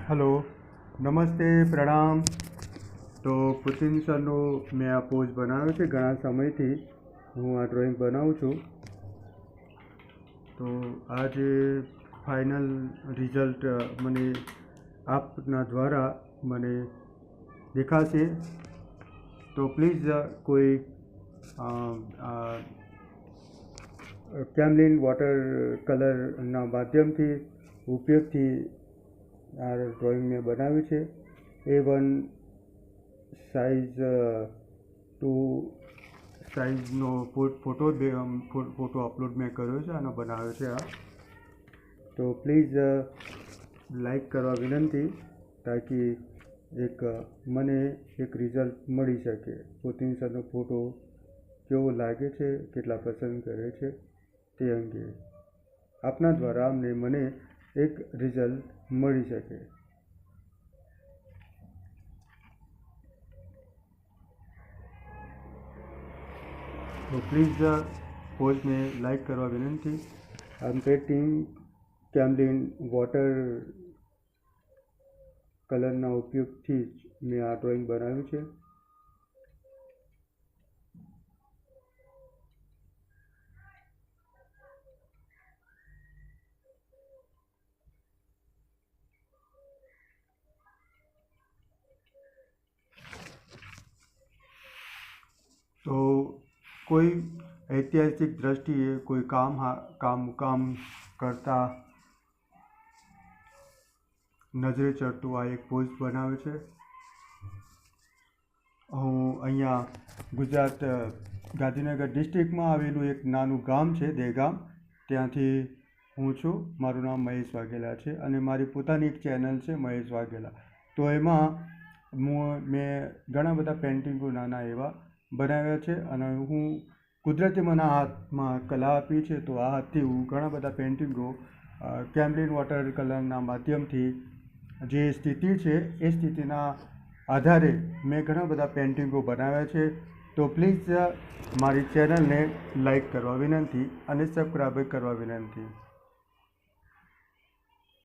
Hello नमस्ते प्रणाम। तो पुतिन सरનો મેં આ પોઝ બનાવ્યો છે ઘણા સમયથી હું આ ડ્રોઈંગ બનાવું છું। તો આ જે ફાઇનલ રિઝલ્ટ મને આપના દ્વારા મને દેખાશે। તો પ્લીઝ કોઈ કેમલિન વોટર કલરના માધ્યમથી ઉપયોગથી આ ડ્રોઈંગ મેં બનાવ્યું છે। A1 સાઇઝ 2 સાઇઝનો ફોટો અપલોડ મેં કર્યો છે, આનો બનાવ્યો છે આ। તો પ્લીઝ લાઈક કરવા વિનંતી, તાકી મને એક રિઝલ્ટ મળી શકે। પુતિન સરનો ફોટો કેવો લાગે છે, કેટલા પસંદ કરે છે તે અંગે આપના દ્વારા મને એક રિઝલ્ટ મળી શકે। તો પ્લીઝ પોઝને લાઈક કરવા વિનંતી। આઈ એમ પેઇન્ટિંગ કેમલિન વોટર કલરના ઉપયોગથી જ મેં આ ડ્રોઈંગ બનાવ્યું છે। તો કોઈ ઐતિહાસિક દ્રષ્ટિએ કોઈ કામ કરતા નજરે ચડતું આ એક પોસ્ટ બનાવ્યો છે। હું અહીંયા ગુજરાત ગાંધીનગર ડિસ્ટ્રિક્ટમાં આવેલું એક નાનું ગામ છે દહેગામ, ત્યાંથી હું છું। મારું નામ મહેશ વાઘેલા છે અને મારી પોતાની એક ચેનલ છે મહેશ વાઘેલા। તો એમાં મેં ઘણા બધા પેઇન્ટિંગો નાના એવા બનાવ્યા છે અને હું કુદરતી મને હાથમાં કલા આપી છે। તો આ હાથથી હું ઘણા બધા પેઇન્ટિંગો કેમલિન વોટર કલરના માધ્યમથી જે સ્થિતિ છે એ સ્થિતિના આધારે મેં ઘણા બધા પેઇન્ટિંગો બનાવ્યા છે। તો પ્લીઝ મારી ચેનલને લાઈક કરવા વિનંતી અને સબસ્ક્રાઈબ કરવા વિનંતી।